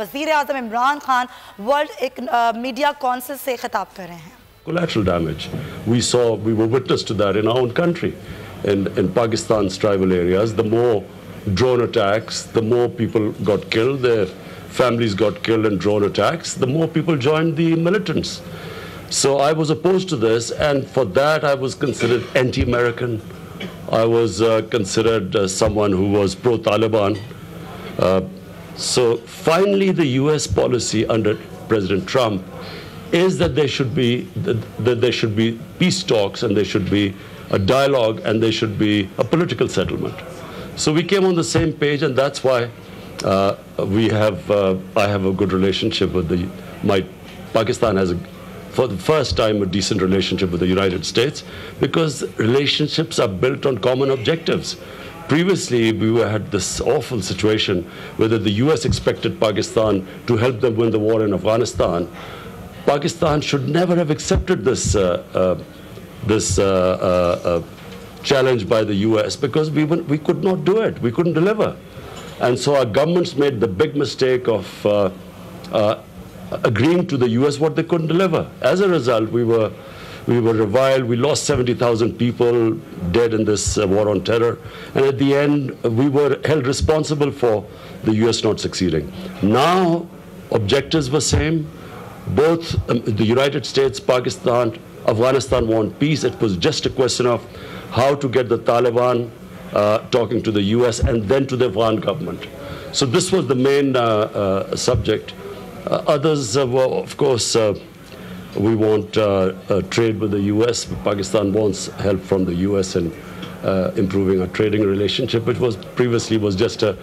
वज़ीर आज़म Imran Khan world media council से खिताब कर रहे हैं. Collateral damage. We were witness to that in our own country. In Pakistan's tribal areas, the more drone attacks, the more people got killed, their families got killed in drone attacks, the more people joined the militants. So I was opposed to this, and for that I was considered anti-American. I was considered someone who was pro-Taliban. So finally the US policy under President Trump is that there should be peace talks, and there should be a dialogue, and there should be a political settlement. So we came on the same page, and that's why I have a good relationship with Pakistan has for the first time a decent relationship with the United States, because relationships are built on common objectives. Previously, we had this awful situation whether the US expected Pakistan to help them win the war in Afghanistan. Pakistan should never have accepted this challenge by the US, because we could not do it. We couldn't deliver. And so our governments made the big mistake of agreeing to the US what they couldn't deliver. As a result, we were reviled. We lost 70,000 people dead in this war on terror. And at the end, we were held responsible for the US not succeeding. Now, objectives were same. Both the United States, Pakistan, Afghanistan want peace. It was just a question of how to get the Taliban talking to the US and then to the Afghan government. So this was the main subject. Others were, of course, we want trade with the US. Pakistan wants help from the US in improving our trading relationship, which was previously just a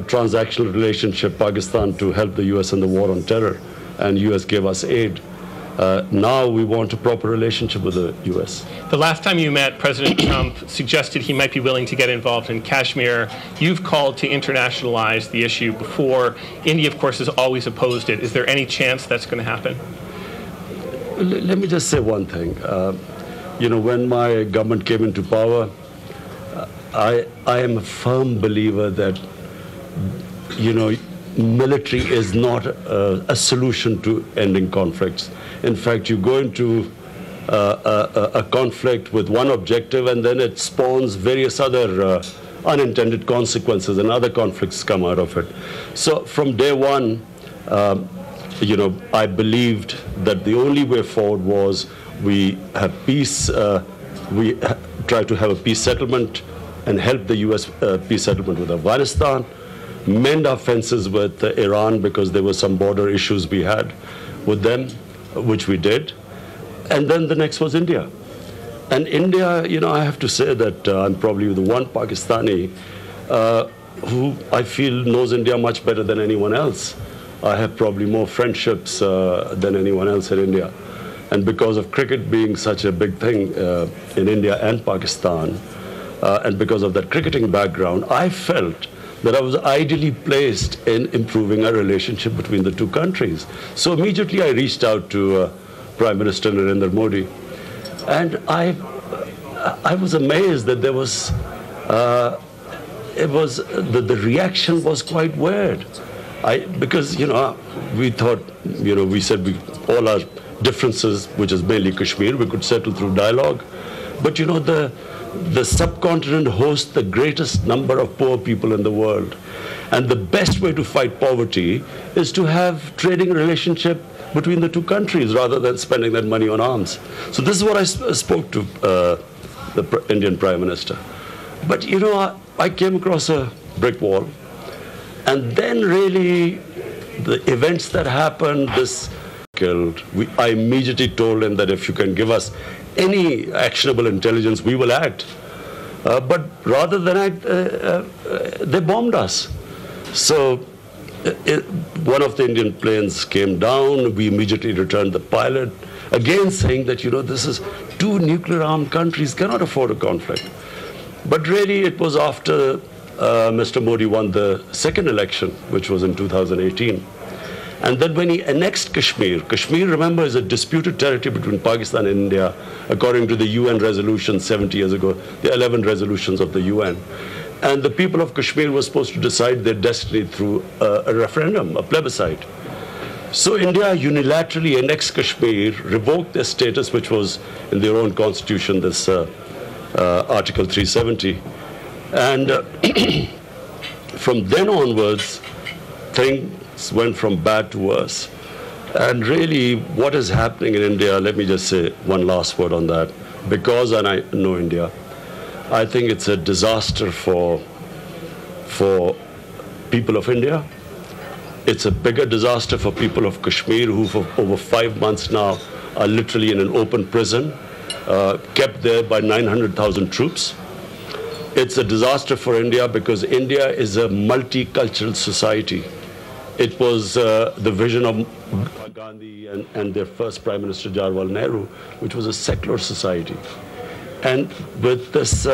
transactional relationship, Pakistan to help the US in the war on terror, and US gave us aid. Now we want a proper relationship with the US. The last time you met, President Trump suggested he might be willing to get involved in Kashmir. You've called to internationalize the issue before. India, of course, has always opposed it. Is there any chance that's going to happen? Let me just say one thing. When my government came into power, I am a firm believer that, military is not a solution to ending conflicts. In fact, you go into a conflict with one objective, and then it spawns various other unintended consequences, and other conflicts come out of it. So from day one, I believed that the only way forward was we have peace, we try to have a peace settlement and help the US peace settlement with Afghanistan, mend our fences with Iran, because there were some border issues we had with them, which we did. And then the next was India. And India, I have to say that I'm probably the one Pakistani who I feel knows India much better than anyone else. I have probably more friendships than anyone else in India. And because of cricket being such a big thing in India and Pakistan, and because of that cricketing background, I felt that I was ideally placed in improving our relationship between the two countries. So immediately I reached out to Prime Minister Narendra Modi, and I was amazed that there was, the reaction was quite weird. Because we thought, we said all our differences, which is mainly Kashmir, we could settle through dialogue. But the subcontinent hosts the greatest number of poor people in the world. And the best way to fight poverty is to have trading relationship between the two countries rather than spending that money on arms. So this is what I spoke to the Indian Prime Minister. But I came across a brick wall. And then really the events that happened, this killed. I immediately told him that if you can give us any actionable intelligence, we will act. But rather than act, they bombed us. So one of the Indian planes came down. We immediately returned the pilot, again saying that, this is two nuclear-armed countries cannot afford a conflict. But really it was after Mr. Modi won the second election, which was in 2018. And then when he annexed Kashmir, remember, is a disputed territory between Pakistan and India, according to the UN resolution 70 years ago, the 11 resolutions of the UN. And the people of Kashmir were supposed to decide their destiny through a referendum, a plebiscite. So India unilaterally annexed Kashmir, revoked their status, which was in their own constitution, this Article 370. And from then onwards, things went from bad to worse. And really, what is happening in India, let me just say one last word on that. Because I know India, I think it's a disaster for people of India. It's a bigger disaster for people of Kashmir, who for over 5 months now are literally in an open prison, kept there by 900,000 troops. It's a disaster for India because India is a multicultural society. It was the vision of Gandhi and their first Prime Minister Jawaharlal Nehru, which was a secular society. And with this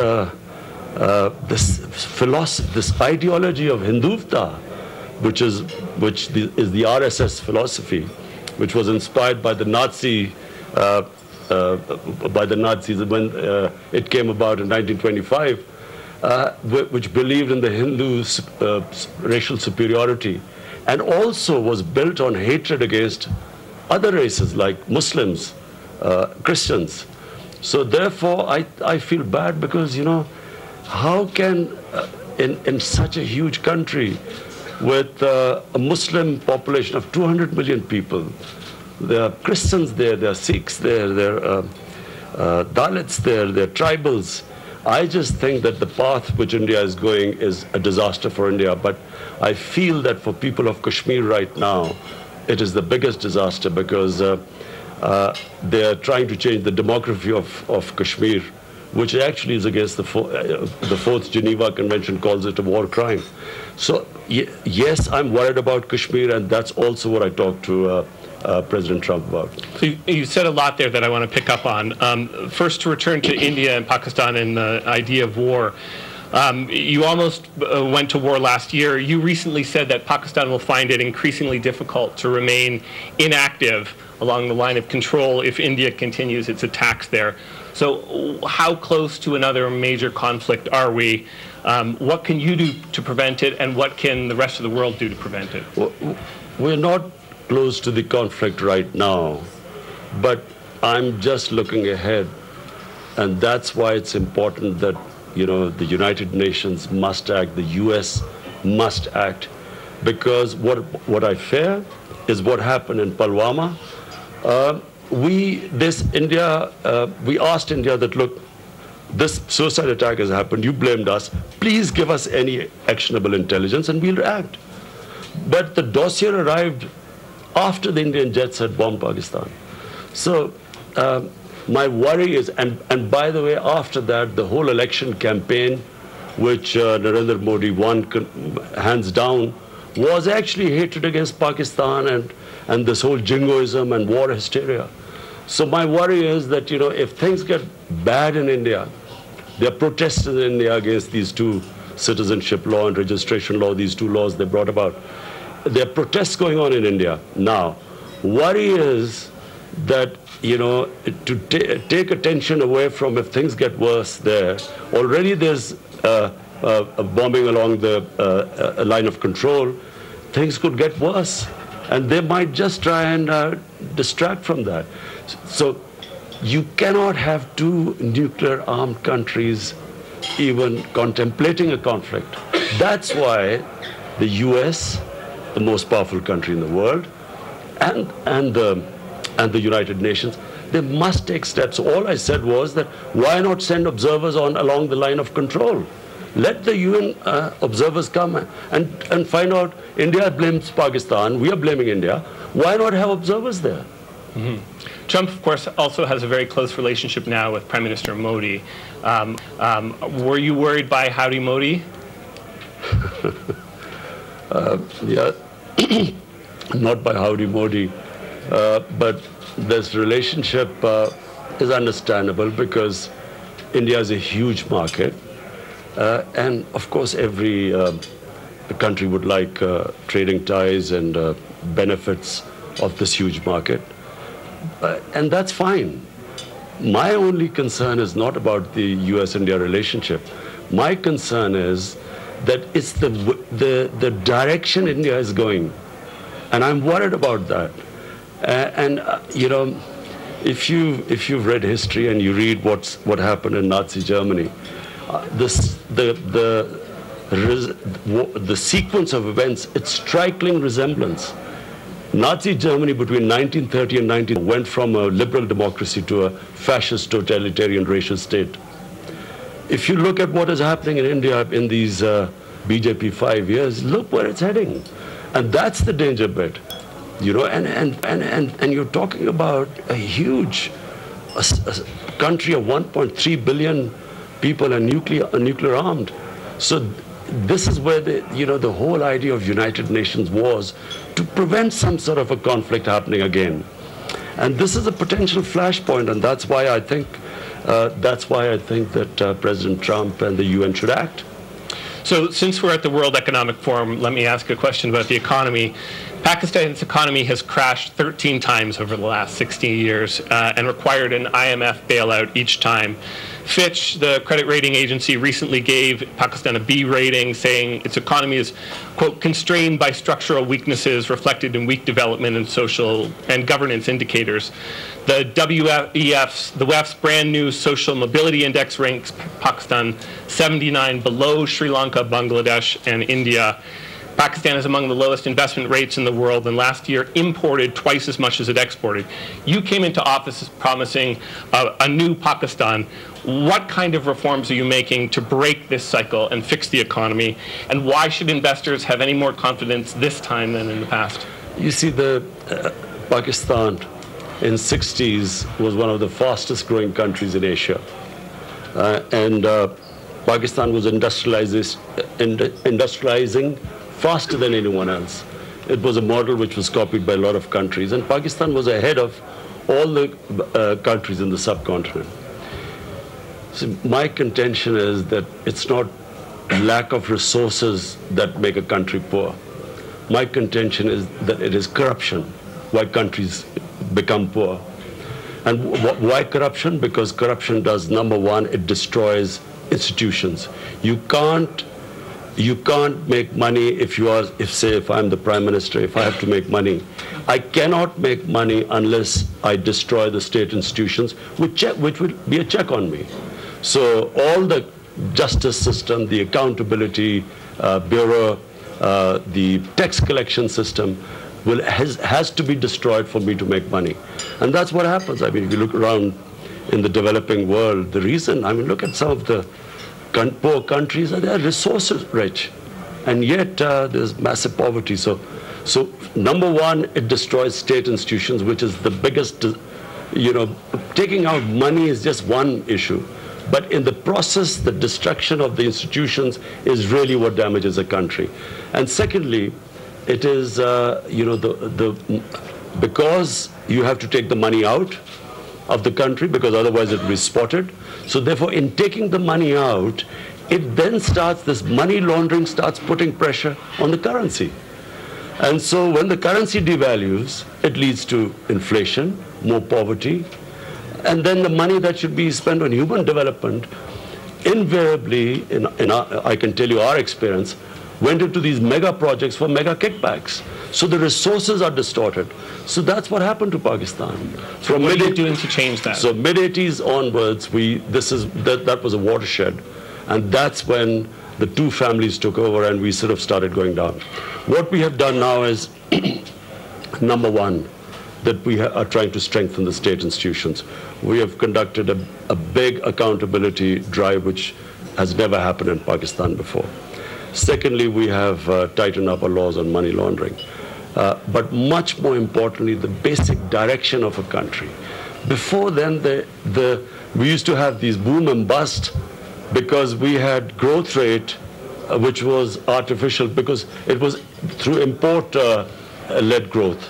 philosophy, this ideology of Hindutva, which is the RSS philosophy, which was inspired by the Nazis when it came about in 1925, which believed in the Hindu racial superiority, and also was built on hatred against other races like Muslims, Christians. So therefore, I feel bad because, you know, how can, in such a huge country with a Muslim population of 200 million people, there are Christians there, there are Sikhs there are Dalits there are tribals. I just think that the path which India is going is a disaster for India. But I feel that for people of Kashmir right now, it is the biggest disaster because they are trying to change the demography of Kashmir, which actually is against the Fourth Geneva Convention, calls it a war crime. So yes, I'm worried about Kashmir, and that's also what I talked to President Trump about. So you said a lot there that I want to pick up on. First, to return to India and Pakistan and the idea of war. You almost went to war last year. You recently said that Pakistan will find it increasingly difficult to remain inactive along the line of control if India continues its attacks there. So how close to another major conflict are we? What can you do to prevent it, and what can the rest of the world do to prevent it? Well, we're not close to the conflict right now, but I'm just looking ahead, and that's why it's important that, you know, the United Nations must act, the US must act, because what I fear is what happened in Pulwama. We asked India that, look, this suicide attack has happened, you blamed us, please give us any actionable intelligence and we'll react. But the dossier arrived after the Indian jets had bombed Pakistan. So my worry is, and by the way, after that, the whole election campaign, which Narendra Modi won hands down, was actually hatred against Pakistan and this whole jingoism and war hysteria. So my worry is that, you know, if things get bad in India, there are protests in India against these two, citizenship law and registration law, these two laws they brought about. There are protests going on in India now. Worry is that, you know, to take attention away from if things get worse there. Already there's a bombing along the line of control. Things could get worse, and they might just try and distract from that. So you cannot have two nuclear-armed countries even contemplating a conflict. That's why the US, the most powerful country in the world, and the United Nations, they must take steps. All I said was that why not send observers along the line of control? Let the UN observers come and find out. India blames Pakistan, we are blaming India. Why not have observers there? Mm-hmm. Trump, of course, also has a very close relationship now with Prime Minister Modi. Were you worried by Howdy Modi? Yeah, not by Howdy Modi, but this relationship is understandable because India is a huge market. And of course, every country would like trading ties and benefits of this huge market. And that's fine. My only concern is not about the US-India relationship. My concern is that it's the direction India is going, and I'm worried about that. You know, if you've read history and you read what happened in Nazi Germany, the sequence of events, it's striking resemblance. Nazi Germany between 1930 and 19 went from a liberal democracy to a fascist totalitarian racial state. If you look at what is happening in India in these BJP 5 years, look where it's heading. And that's the danger bit. You know, and you're talking about a huge a country of 1.3 billion people and nuclear armed. So this is where the whole idea of United Nations was to prevent some sort of a conflict happening again. And this is a potential flashpoint, and that's why I think that President Trump and the UN should act. So since we're at the World Economic Forum, let me ask a question about the economy. Pakistan's economy has crashed 13 times over the last 60 years and required an IMF bailout each time. Fitch, the credit rating agency, recently gave Pakistan a B rating, saying its economy is, quote, constrained by structural weaknesses reflected in weak development and social and governance indicators. The WEF's brand new social mobility index ranks Pakistan 79 below Sri Lanka, Bangladesh, and India. Pakistan is among the lowest investment rates in the world, and last year imported twice as much as it exported. You came into office promising a new Pakistan. What kind of reforms are you making to break this cycle and fix the economy? And why should investors have any more confidence this time than in the past? You see, Pakistan in the 60s was one of the fastest growing countries in Asia. Pakistan was industrializing faster than anyone else. It was a model which was copied by a lot of countries, and Pakistan was ahead of all the countries in the subcontinent. So my contention is that it's not lack of resources that make a country poor. My contention is that it is corruption why countries become poor. And why corruption? Because corruption does, number one, it destroys institutions. You can't make money if I'm the Prime Minister, if I have to make money. I cannot make money unless I destroy the state institutions, which will be a check on me. So all the justice system, the accountability bureau, the tax collection system has to be destroyed for me to make money. And that's what happens. I mean, if you look around in the developing world, the reason, I mean, look at some of the poor countries, they are resources rich, and yet there's massive poverty. So number one, it destroys state institutions, which is the biggest, taking out money is just one issue. But in the process, the destruction of the institutions is really what damages a country. And secondly, it is, because you have to take the money out of the country, because otherwise it will be spotted. So therefore, in taking the money out, it then starts, this money laundering starts putting pressure on the currency. And so when the currency devalues, it leads to inflation, more poverty, and then the money that should be spent on human development, invariably, I can tell you our experience, went into these mega projects for mega kickbacks. So the resources are distorted. So that's what happened to Pakistan. So what are you doing to change that? So mid-80s onwards, that was a watershed. And that's when the two families took over and we sort of started going down. What we have done now is, number one, that we are trying to strengthen the state institutions. We have conducted a big accountability drive, which has never happened in Pakistan before. Secondly, we have tightened up our laws on money laundering. But much more importantly, the basic direction of a country. Before then, we used to have these boom and bust because we had growth rate which was artificial because it was through import-led growth.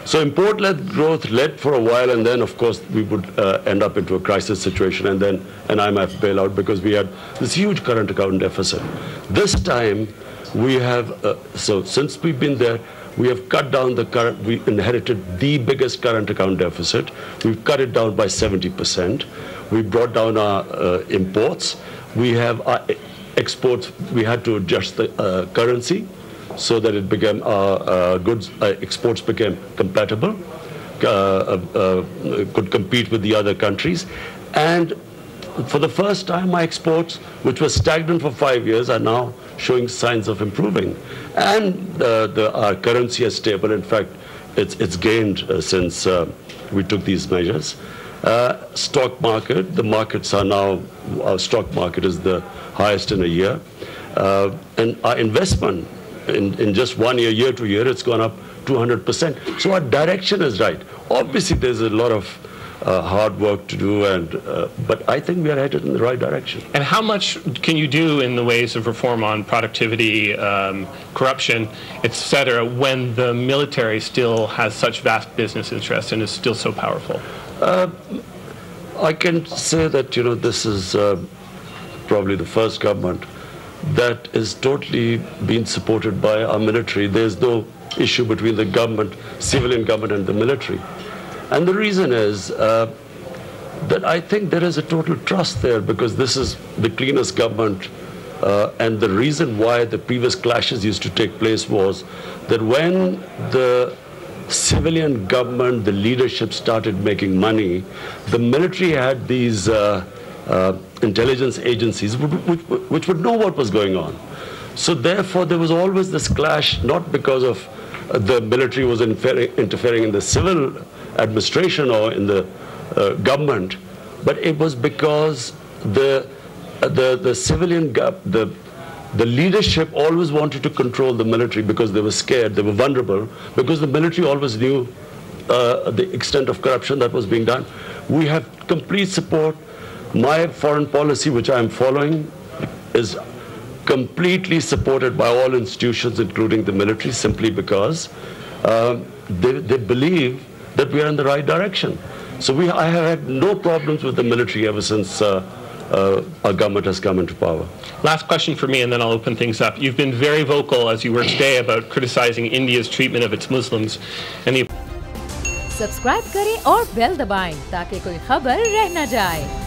So import-led growth led for a while, and then, of course, we would end up into a crisis situation and then an IMF bailout because we had this huge current account deficit. This time, we have, so since we've been there, we have cut down we inherited the biggest current account deficit. We've cut it down by 70%. We brought down our imports. We have exports, we had to adjust the currency so that it became goods exports became compatible, could compete with the other countries, and for the first time, my exports, which were stagnant for 5 years, are now showing signs of improving, and our currency is stable. In fact, it's gained since we took these measures. Stock market, the markets are now, our stock market is the highest in a year. And our investment in just 1 year, year to year, it's gone up 200%. So our direction is right. Obviously, there's a lot of hard work to do, but I think we are headed in the right direction. And how much can you do in the ways of reform on productivity, corruption, etc., when the military still has such vast business interests and is still so powerful? I can say that, you know, this is probably the first government that is totally being supported by our military. There's no issue between the government, civilian government, and the military. And the reason is that I think there is a total trust there, because this is the cleanest government. And the reason why the previous clashes used to take place was that when the civilian government, the leadership started making money, the military had these intelligence agencies which would know what was going on. So therefore there was always this clash, not because of the military was interfering in the civil administration or in the government, but it was because the civilian the leadership always wanted to control the military because they were scared, they were vulnerable, because the military always knew the extent of corruption that was being done. We have complete support. My foreign policy, which I am following, is completely supported by all institutions, including the military, simply because they believe that we are in the right direction. So I have had no problems with the military ever since our government has come into power. Last question for me, and then I'll open things up. You've been very vocal, as you were today, about criticizing India's treatment of its Muslims. And subscribe करें और bell दबाएं ताकि कोई खबर रह न जाए।